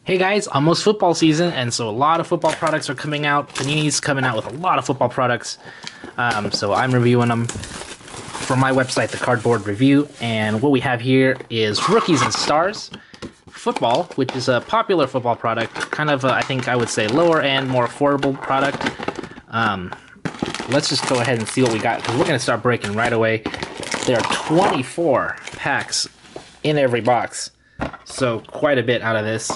Hey guys, almost football season, and so a lot of football products are coming out. Panini's coming out with a lot of football products, so I'm reviewing them from my website, The Cardboard Review. And what we have here is Rookies and Stars Football, which is a popular football product, kind of, I think I would say, lower end, more affordable product. Let's just go ahead and see what we got, because we're going to start breaking right away. There are 24 packs in every box, so quite a bit out of this.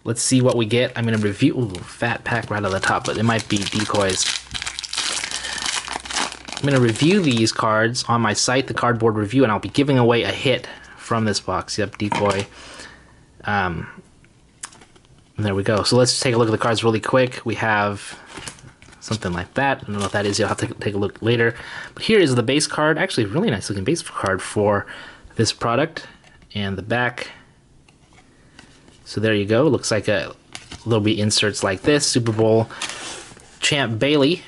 Let's see what we get. I'm going to review... Ooh, fat pack right on the top, but it might be decoys. I'm going to review these cards on my site, The Cardboard Review, and I'll be giving away a hit from this box. Yep, decoy. There we go. So let's take a look at the cards really quick. We have something like that. I don't know what that is. You'll have to take a look later. But here is the base card. Actually, really nice looking base card for this product. And the back... So there you go. Looks like there'll be inserts like this. Super Bowl champ Bailey.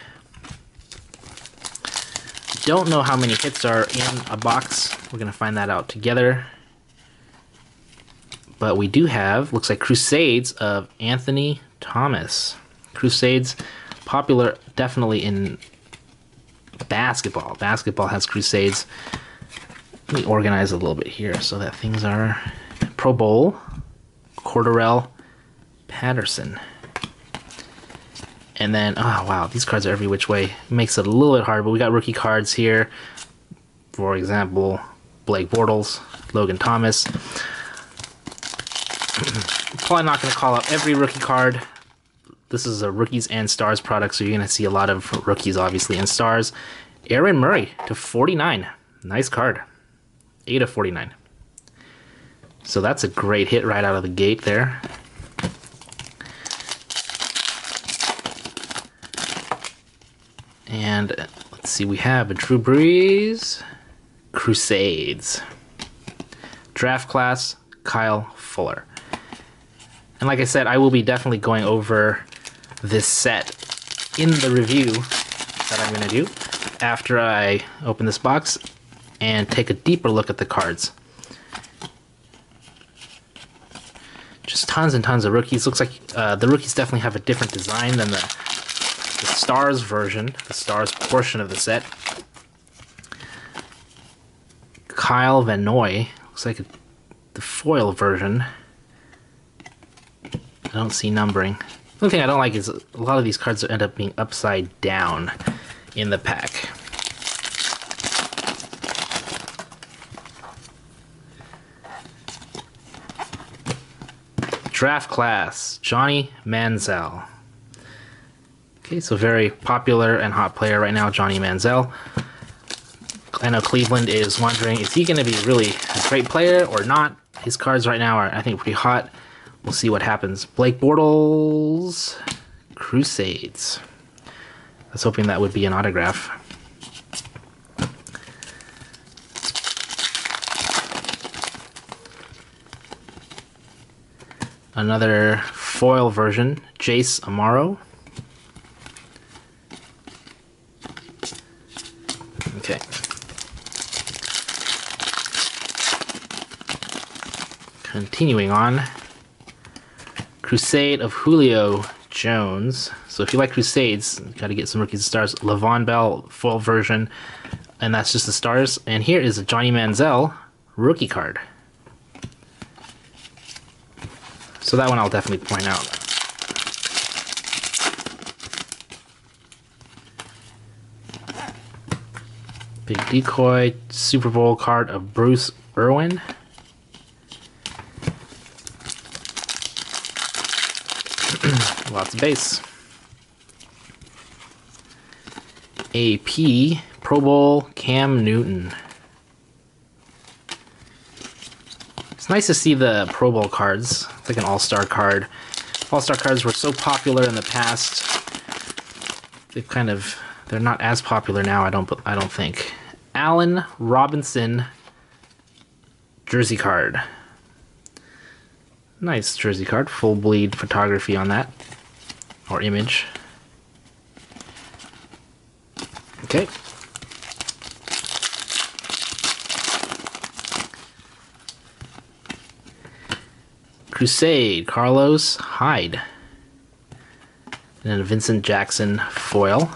Don't know how many hits are in a box. We're going to find that out together. But we do have, looks like Crusades of Anthony Thomas. Crusades, popular definitely in basketball. Basketball has Crusades. Let me organize a little bit here so that things are Pro Bowl. Cordarrelle Patterson. And then, oh wow, these cards are every which way. Makes it a little bit hard, but we got rookie cards here. For example, Blake Bortles, Logan Thomas. Probably not going to call out every rookie card. This is a Rookies and Stars product, so you're going to see a lot of rookies, obviously, and stars. Aaron Murray to 49. Nice card. 8 of 49. So that's a great hit right out of the gate there. And let's see, we have a Drew Brees, Crusades. Draft class, Kyle Fuller. And like I said, I will be definitely going over this set in the review that I'm going to do after I open this box and take a deeper look at the cards. Just tons and tons of rookies. Looks like the rookies definitely have a different design than the Stars version, the Stars portion of the set. Kyle Van Noy, looks like the foil version. I don't see numbering. The only thing I don't like is a lot of these cards end up being upside down in the pack. Draft class, Johnny Manziel. Okay, so very popular and hot player right now, Johnny Manziel. I know Cleveland is wondering, is he going to be really a great player or not? His cards right now are, I think, pretty hot. We'll see what happens. Blake Bortles, Crusades. I was hoping that would be an autograph. Another foil version, Jace Amaro. Okay. Continuing on. Crusade of Julio Jones. So if you like Crusades, you got to get some Rookies and Stars. Le'Veon Bell foil version, and that's just the Stars. And here is a Johnny Manziel rookie card. So that one I'll definitely point out. Big decoy, Super Bowl card of Bruce Irwin. Lots of base. AP, Pro Bowl, Cam Newton. It's nice to see the Pro Bowl cards. It's like an all-star card. All-star cards were so popular in the past. They're not as popular now, I don't think. Allen Robinson jersey card. Nice jersey card. Full bleed photography on that. Or image. Okay. Crusade, Carlos Hyde. And then a Vincent Jackson foil.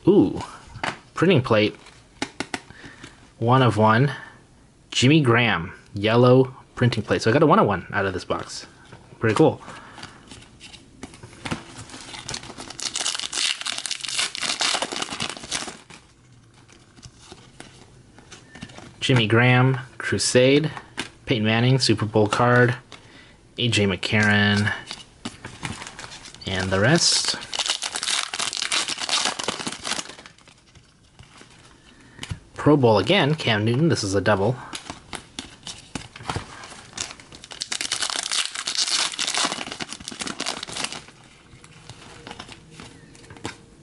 Ooh, printing plate. 1 of 1. Jimmy Graham, yellow printing plate. So I got a 1 of 1 out of this box. Pretty cool. Jimmy Graham, Crusade. Peyton Manning, Super Bowl card. AJ McCarron. And the rest. Pro Bowl again, Cam Newton. This is a double.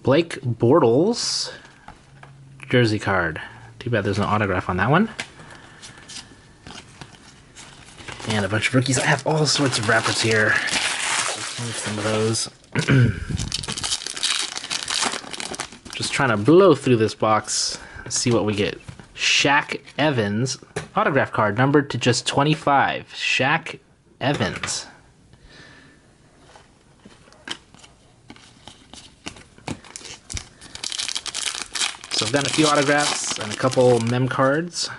Blake Bortles, jersey card. Too bad there's no autograph on that one. And a bunch of rookies. I have all sorts of wrappers here. Let's move some of those. Just trying to blow through this box. See what we get. Shaq Evans, autograph card numbered to just 25. Shaq Evans. So I've got a few autographs and a couple mem cards.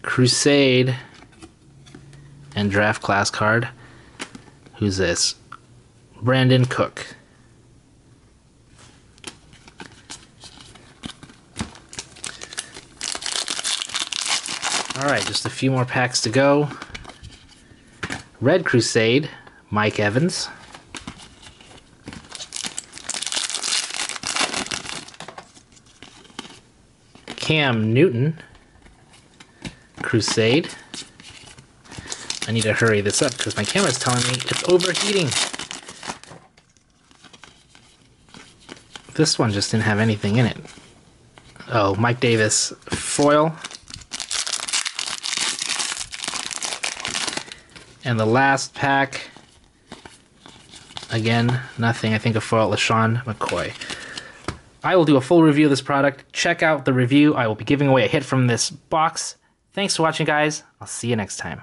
Crusade and draft class card. Who's this? Brandon Cook. Alright, just a few more packs to go. Red Crusade, Mike Evans. Cam Newton, Crusade. I need to hurry this up because my camera's telling me it's overheating. This one just didn't have anything in it. Oh, Mike Davis, foil. And the last pack, again, nothing. I think a foil, LaShawn McCoy. I will do a full review of this product. Check out the review. I will be giving away a hit from this box. Thanks for watching, guys. I'll see you next time.